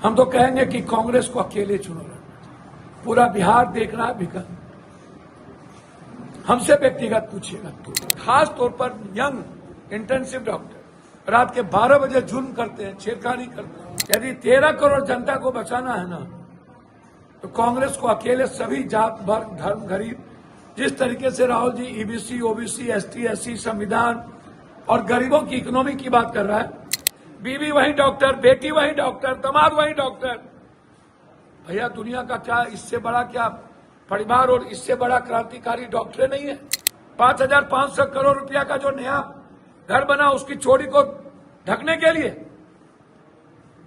हम तो कहेंगे कि कांग्रेस को अकेले चुनो, पूरा बिहार देख रहा है विकल्प। हमसे व्यक्तिगत पूछिएगा तो खास तौर पर यंग इंटेंसिव डॉक्टर रात के 12 बजे जुर्म करते हैं, छेड़खानी करते हैं। यदि 13 करोड़ जनता को बचाना है ना, तो कांग्रेस को अकेले सभी जात वर्ग धर्म गरीब, जिस तरीके से Rahul ji EBC OBC ST SC संविधान और गरीबों की इकोनॉमी की बात कर रहा है, बीवी वही डॉक्टर, बेटी वही डॉक्टर, दामाद वही डॉक्टर। भैया दुनिया का क्या इससे बड़ा क्या परिवार और इससे बड़ा क्रांतिकारी डॉक्टर नहीं है। 5,500 करोड़ रुपया का जो नया घर बना उसकी चोरी को ढकने के लिए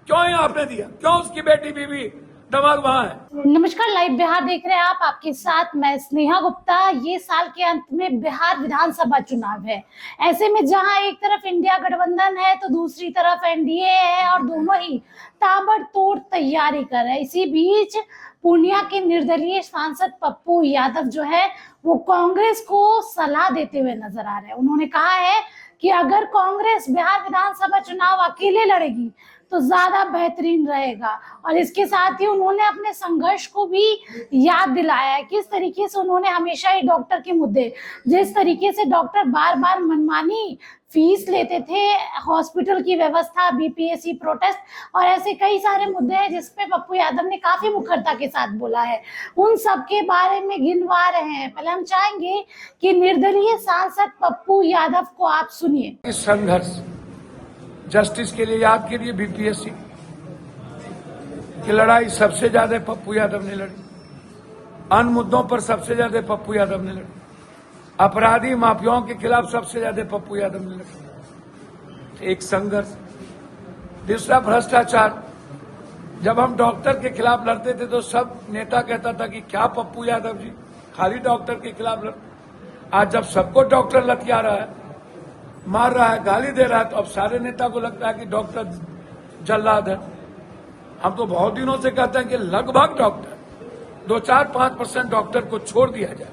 क्यों ये आपने दिया? क्यों उसकी बेटी बीवी दामाद वहां है? नमस्कार, लाइव बिहार देख रहे हैं आप। आपके साथ मैं स्नेहा गुप्ता। ये साल के अंत में बिहार विधानसभा चुनाव है। ऐसे में जहां एक तरफ इंडिया गठबंधन है तो दूसरी तरफ एनडीए है और दोनों ही ताबड़तोड़ तैयारी कर रहे हैं। इसी बीच पूर्णिया के निर्दलीय सांसद पप्पू यादव जो है वो कांग्रेस को सलाह देते हुए नजर आ रहे हैं। उन्होंने कहा है कि अगर कांग्रेस बिहार विधानसभा चुनाव अकेले लड़ेगी तो ज्यादा बेहतरीन रहेगा। और इसके साथ ही उन्होंने अपने संघर्ष को भी याद दिलाया है, किस तरीके से उन्होंने हमेशा ही डॉक्टर के मुद्दे, जिस तरीके से डॉक्टर बार बार मनमानी फीस लेते थे, हॉस्पिटल की व्यवस्था, बीपीएससी प्रोटेस्ट और ऐसे कई सारे मुद्दे हैं जिसपे पप्पू यादव ने काफी मुखरता के साथ बोला है। उन सब के बारे में गिनवा रहे हैं। पहले हम चाहेंगे कि निर्दलीय सांसद पप्पू यादव को आप सुनिए। इस संघर्ष जस्टिस के लिए याद कीजिए, बीपीएससी की लड़ाई सबसे ज्यादा पप्पू यादव ने लड़ी, अन्य मुद्दों पर सबसे ज्यादा पप्पू यादव ने लड़ी, अपराधी माफियाओं के खिलाफ सबसे ज्यादा पप्पू यादव ने लड़ी। एक संघर्ष। दूसरा भ्रष्टाचार। जब हम डॉक्टर के खिलाफ लड़ते थे तो सब नेता कहता था कि क्या पप्पू यादव जी खाली डॉक्टर के खिलाफ लड़। आज जब सबको डॉक्टर लतिया रहा है, मार रहा है, गाली दे रहा है, तो अब सारे नेता को लगता है कि डॉक्टर जल्लाद है। हम तो बहुत दिनों से कहते हैं कि लगभग डॉक्टर 2-4-5% डॉक्टर को छोड़ दिया जाए,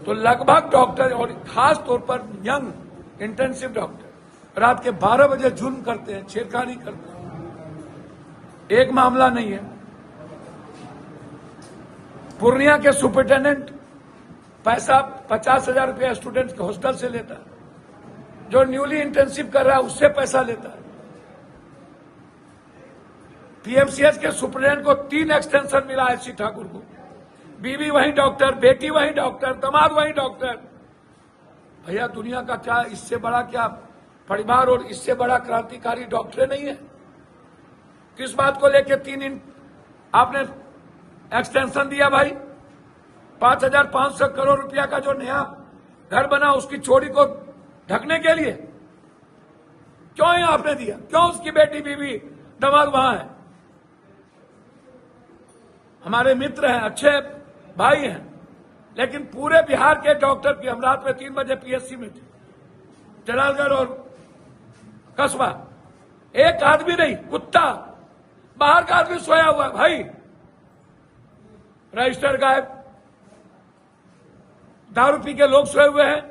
तो लगभग डॉक्टर और खास तौर पर यंग इंटेंसिव डॉक्टर रात के 12 बजे जुर्म करते हैं, छेड़खानी करते हैं। एक मामला नहीं है। पूर्णिया के सुपरिटेंडेंट पैसा 50,000 रुपया स्टूडेंट के हॉस्टल से लेता है, जो न्यूली इंटेंसिव कर रहा है उससे पैसा लेता है। पीएमसीएच के सुपरिटेंडेंट को 3 एक्सटेंशन मिला है श्री ठाकुर को, बीवी वही डॉक्टर, बेटी वही डॉक्टर, दामाद वही डॉक्टर। भैया दुनिया का क्या इससे बड़ा क्या परिवार और इससे बड़ा क्रांतिकारी डॉक्टर नहीं है। किस बात को लेकर 3 आपने एक्सटेंशन दिया भाई? 5,500 करोड़ रुपया का जो नया घर बना उसकी चोरी को ढकने के लिए क्यों ये आपने दिया? क्यों उसकी बेटी बीवी दामाद वहां है? हमारे मित्र हैं, अच्छे भाई हैं, लेकिन पूरे बिहार के डॉक्टर की हम रात में 3 बजे पीएससी में थे, जलालगढ़ और कस्बा, एक आदमी नहीं, कुत्ता बाहर का आदमी सोया हुआ है भाई। रजिस्टर गायब, दारू पी के लोग सोए हुए हैं।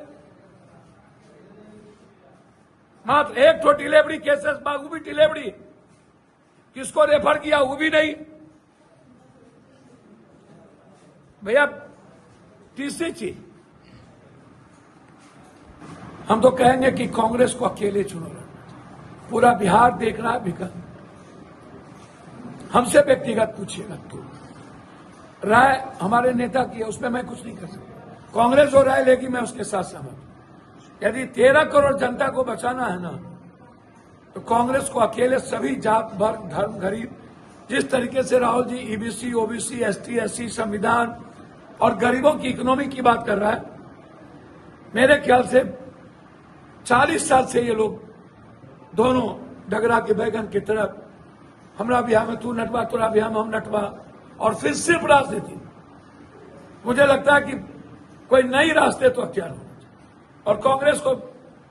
मात्र एक तो डिलीवरी केसेस, वो भी डिलीवरी किसको रेफर किया वो भी नहीं। भैया तीसरी चीज, हम तो कहेंगे कि कांग्रेस को अकेले चुनो, पूरा बिहार देख रहा है विकल्प। हमसे व्यक्तिगत पूछिएगा तो राय हमारे नेता की है, उसमें मैं कुछ नहीं कर सकता। कांग्रेस जो राय लेगी मैं उसके साथ सहमत हूं। यदि 13 करोड़ जनता को बचाना है ना, तो कांग्रेस को अकेले सभी जात वर्ग धर्म गरीब, जिस तरीके से Rahul ji EBC OBC ST SC संविधान और गरीबों की इकोनॉमी की बात कर रहा है, मेरे ख्याल से 40 साल से ये लोग दोनों डगरा के बैगन की तरफ, हमरा बिहार में तू नटवा, तोरा बिहार में हम नटवा, और फिर सिर्फ राजनीति। मुझे लगता है कि कोई नई रास्ते तो अख्तियार हो और कांग्रेस को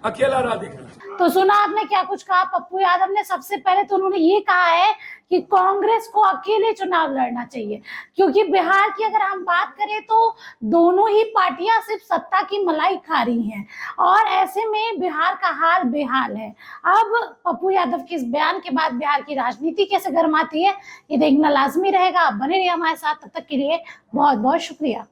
अकेला राह दिखना। तो सुना आपने क्या कुछ कहा पप्पू यादव ने। सबसे पहले तो उन्होंने ये कहा है कि कांग्रेस को अकेले चुनाव लड़ना चाहिए, क्योंकि बिहार की अगर हम बात करें तो दोनों ही पार्टियां सिर्फ सत्ता की मलाई खा रही हैं और ऐसे में बिहार का हाल बेहाल है। अब पप्पू यादव के इस बयान के बाद बिहार की राजनीति कैसे गर्माती है ये देखना लाजमी रहेगा। आप बने रहिए हमारे साथ, तब तक के लिए बहुत बहुत शुक्रिया।